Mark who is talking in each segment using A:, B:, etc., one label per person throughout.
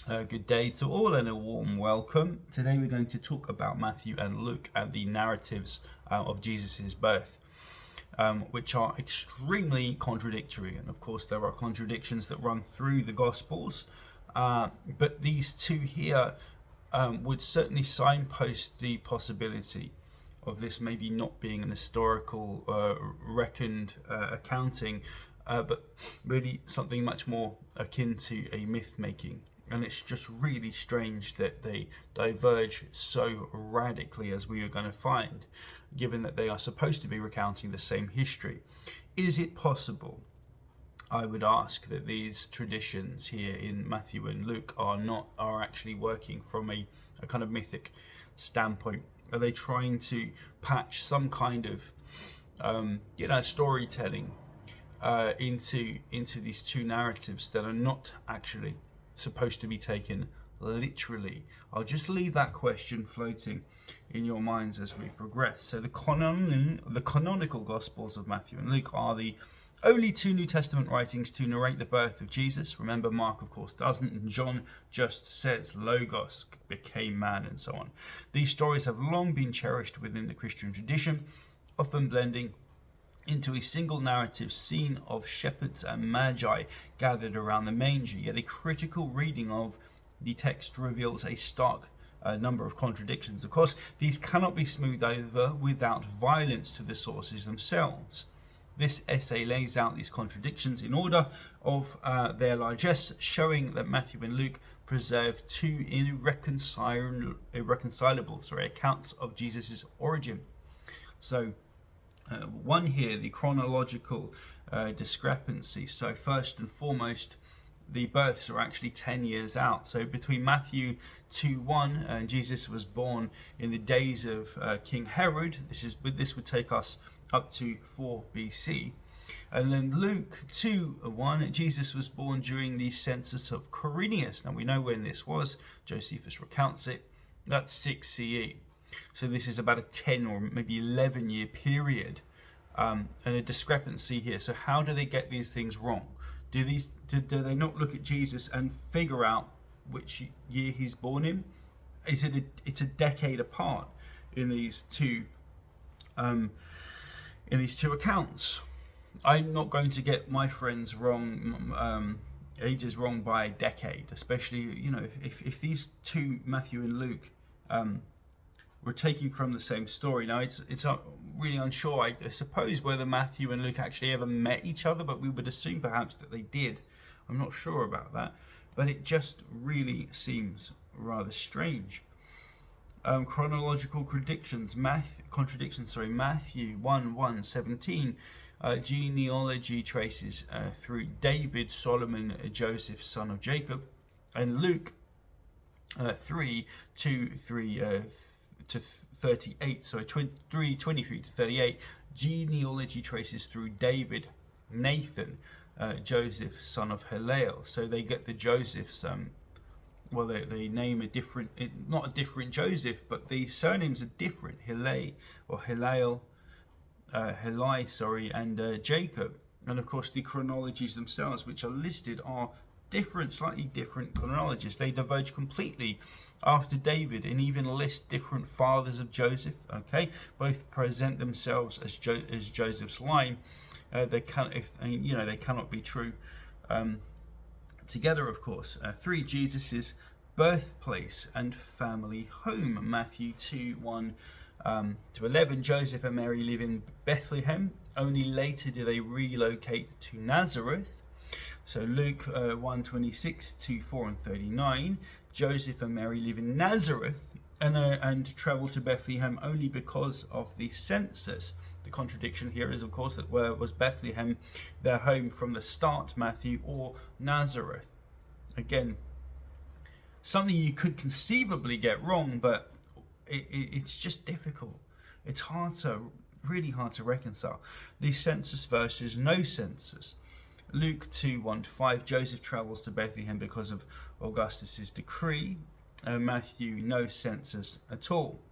A: Good day to all and a warm welcome. Today we're going to talk about Matthew and Luke and the narratives of Jesus' birth, which are extremely contradictory. And of course, there are contradictions that run through the Gospels, but these two here would certainly signpost the possibility of this maybe not being an historical reckoned accounting, but really something much more akin to a myth making. And it's just really strange that they diverge so radically, as we are going to find, given that they are supposed to be recounting the same history. Is it possible, I would ask, that these traditions here in Matthew and Luke are actually working from a kind of mythic standpoint? Are they trying to patch some kind of storytelling into these two narratives that are not actually supposed to be taken literally? I'll just leave that question floating in your minds as we progress. So the canonical Gospels of Matthew and Luke are the only two New Testament writings to narrate the birth of Jesus. Remember, Mark, of course, doesn't, and John just says Logos became man, and so on. These stories have long been cherished within the Christian tradition, often blending into a single narrative scene of shepherds and magi gathered around the manger. Yet a critical reading of the text reveals a stark number of contradictions. Of course, these cannot be smoothed over without violence to the sources themselves. This essay lays out these contradictions in order of their largesse, showing that Matthew and Luke preserve two irreconcilable accounts of Jesus' origin. So, one here, the chronological discrepancy. So first and foremost, the births are actually 10 years out. So between Matthew 2:1, Jesus was born in the days of King Herod. This would take us up to 4 BC. And then Luke 2:1, Jesus was born during the census of Quirinius. Now we know when this was. Josephus recounts it. That's 6 CE. So this is about a 10 or maybe 11 year period, and a discrepancy here. So how do they get these things wrong? Do they not look at Jesus and figure out which year he's born in? It's a decade apart in these two accounts. I'm not going to get my friends wrong, ages wrong by a decade, especially if these two, Matthew and Luke, we're taking from the same story. Now it's really unsure, I suppose, whether Matthew and Luke actually ever met each other, but we would assume perhaps that they did. I'm not sure about that, but it just really seems rather strange. Chronological contradictions. Matthew 1:17. Genealogy traces through David, Solomon, Joseph, son of Jacob, and Luke 3:2-3 to 38, so 3:23 to 38, genealogy traces through David, Nathan, Joseph, son of Hillel. So they get the Josephs, they name not a different Joseph, but the surnames are different, Hillel, and Jacob. And of course the chronologies themselves, which are listed, are different, slightly different chronologies. They diverge completely after David, and even list different fathers of Joseph. Okay, both present themselves as Joseph's line. They cannot be true together. Of course, 3, Jesus's birthplace and family home. Matthew 2:1 to 11. Joseph and Mary live in Bethlehem. Only later do they relocate to Nazareth. So Luke 1:26 to 4 and 39. Joseph and Mary live in Nazareth and travel to Bethlehem only because of the census. The contradiction here is, of course, that where was Bethlehem their home from the start, Matthew, or Nazareth? Again, something you could conceivably get wrong, but it's just difficult. It's really hard to reconcile. The census versus no census. Luke 2:1-5, Joseph travels to Bethlehem because of Augustus's decree. Matthew, no census at all.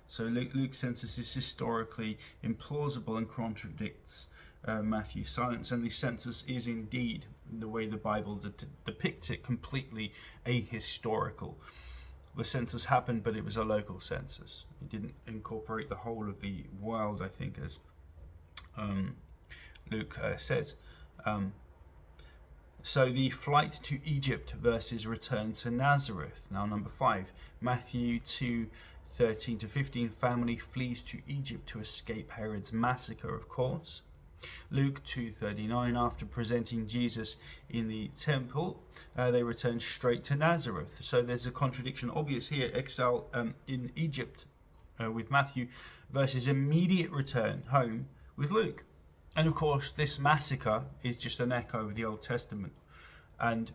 A: So Luke's census is historically implausible and contradicts Matthew's silence, and the census is indeed the way the Bible depicts it, completely ahistorical. The census happened, but it was a local census. It didn't incorporate the whole of the world, I think, as Luke says. So the flight to Egypt versus return to Nazareth. Now number 5, Matthew 2:13-15, family flees to Egypt to escape Herod's massacre, of course. Luke 2:39, after presenting Jesus in the temple, they return straight to Nazareth. So there's a contradiction obvious here, exile in Egypt with Matthew versus immediate return home with Luke. And of course, this massacre is just an echo of the Old Testament and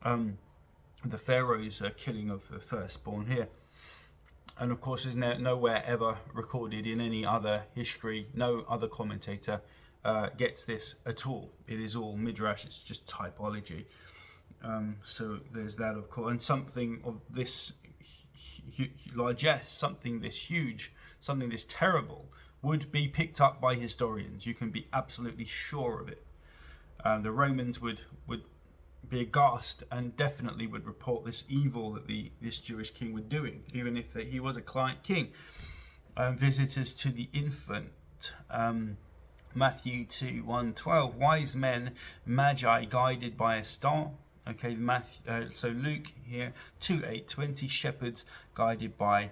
A: the Pharaoh's killing of the firstborn here. And of course, there's nowhere ever recorded in any other history, no other commentator gets this at all. It is all midrash, it's just typology. So there's that, of course. And something of this largesse, something this huge, something this terrible, would be picked up by historians. You can be absolutely sure of it. The Romans would be aghast and definitely would report this evil that this Jewish king was doing, even if he was a client king. Visitors to the infant. Matthew 2:1-12, wise men, magi guided by a star. Okay, so Luke here 2:8-20, shepherds guided by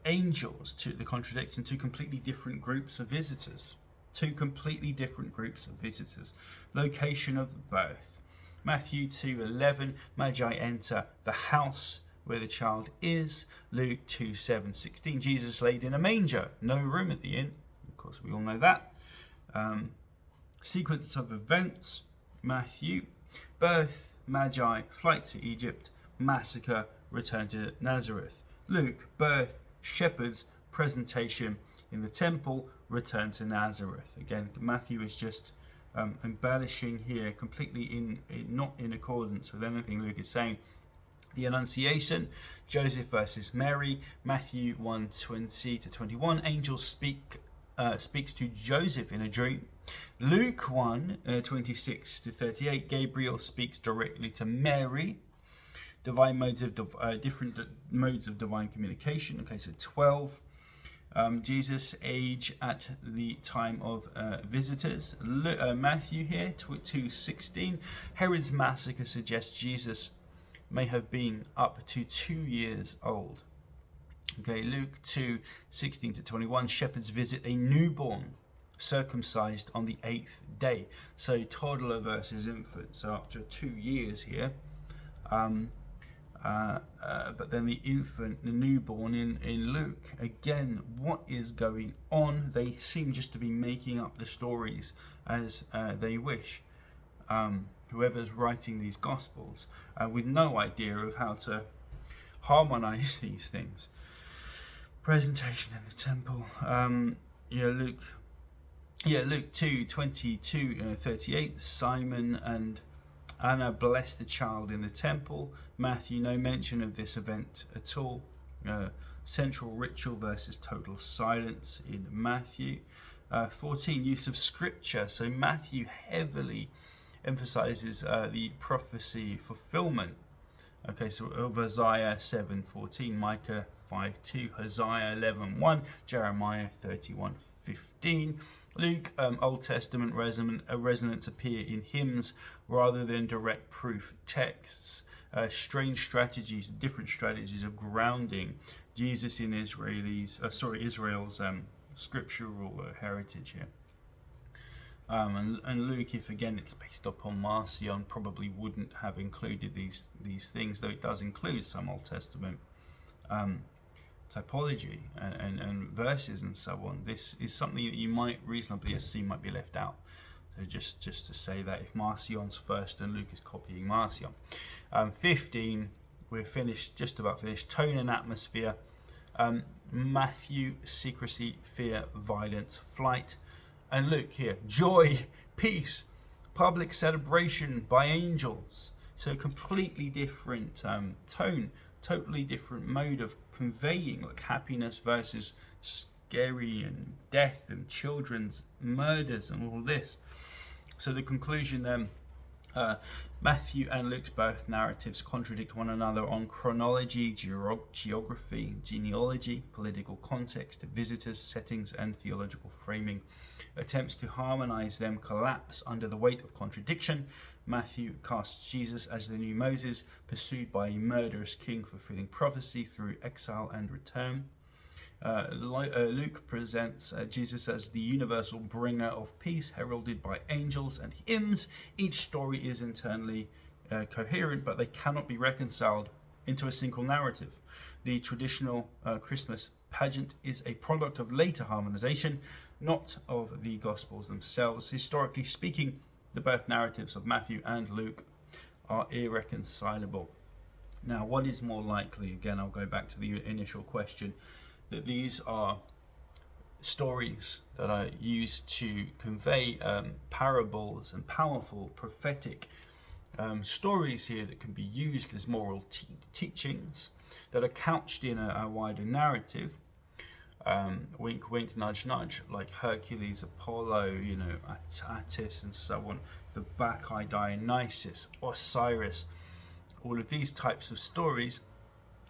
A: angels. The contradiction, two completely different groups of visitors. Two completely different groups of visitors. Location of birth. Matthew 2:11, magi enter the house where the child is. Luke 2:7-16, Jesus laid in a manger, no room at the inn. Of course, we all know that. Sequence of events. Matthew, birth, magi, flight to Egypt, massacre, return to Nazareth. Luke, birth, shepherds, presentation in the temple, return to Nazareth. Again, Matthew is just embellishing here, completely not in accordance with anything Luke is saying. The Annunciation, Joseph versus Mary, Matthew 1:20-21, angels speaks to Joseph in a dream. Luke 1:26-38, Gabriel speaks directly to Mary. Different modes of divine communication. Okay, so 12. Jesus' age at the time of visitors. Matthew here 2:16. Herod's massacre suggests Jesus may have been up to 2 years old. Okay, Luke 2:16-21, shepherds visit a newborn circumcised on the 8th day. So toddler versus infant, so up to 2 years here. But then the infant, the newborn in Luke. Again, what is going on? They seem just to be making up the stories as they wish. Whoever's writing these Gospels with no idea of how to harmonize these things. Presentation in the temple. Luke 2:22-38. Simon and Anna bless the child in the temple. Matthew, no mention of this event at all. Central ritual versus total silence in Matthew. 14, use of scripture. So Matthew heavily emphasizes the prophecy fulfillment. Okay, so of Isaiah 7:14, Micah 5:2, Hosea 11:1, Jeremiah 31:15. Luke, Old Testament resonance appear in hymns rather than direct proof texts. Different strategies of grounding Jesus in Israel's scriptural heritage here. And Luke, if again it's based upon Marcion, probably wouldn't have included these things, though it does include some Old Testament typology and verses and so on. This is something that you might reasonably assume might be left out. So just to say that if Marcion's first and Luke is copying Marcion. 15, we're just about finished. Tone and atmosphere. Matthew, secrecy, fear, violence, flight. And Luke here, joy, peace, public celebration by angels. So completely different tone, totally different mode of conveying, like happiness versus scary and death and children's murders and all this. So the conclusion then Uh, Matthew and Luke's birth narratives contradict one another on chronology, geography, genealogy, political context, visitors, settings, and theological framing. Attempts to harmonize them collapse under the weight of contradiction. Matthew casts Jesus as the new Moses, pursued by a murderous king fulfilling prophecy through exile and return. Luke presents Jesus as the universal bringer of peace, heralded by angels and hymns. Each story is internally coherent, but they cannot be reconciled into a single narrative. The traditional Christmas pageant is a product of later harmonization, not of the Gospels themselves. Historically speaking, the birth narratives of Matthew and Luke are irreconcilable. Now, what is more likely? Again, I'll go back to the initial question, that these are stories that are used to convey parables and powerful prophetic stories here that can be used as moral teachings that are couched in a wider narrative. Wink, wink, nudge, nudge, like Hercules, Apollo, Attis, and so on, the Bacchae, Dionysus, Osiris, all of these types of stories.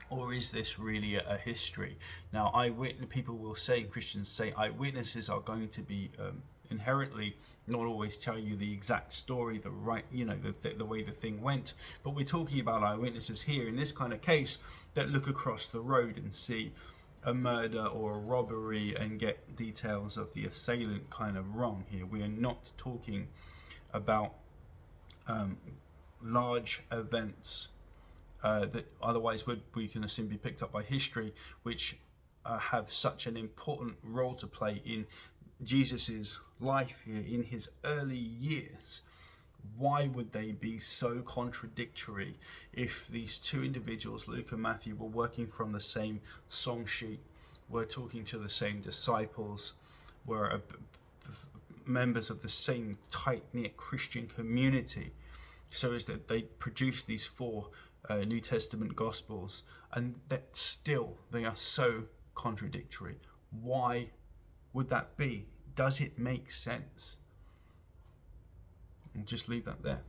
A: Or is this really a history? Now, people will say, Christians say, eyewitnesses are going to be inherently not always tell you the exact story, the way the thing went. But we're talking about eyewitnesses here in this kind of case that look across the road and see a murder or a robbery and get details of the assailant kind of wrong here. We are not talking about large events that otherwise we can assume be picked up by history, which have such an important role to play in Jesus's life here in his early years. Why would they be so contradictory if these two individuals, Luke and Matthew, were working from the same song sheet, were talking to the same disciples, were members of the same tight-knit Christian community, so as that they produced these four New Testament Gospels, and that still they are so contradictory? Why would that be? Does it make sense? I'll just leave that there.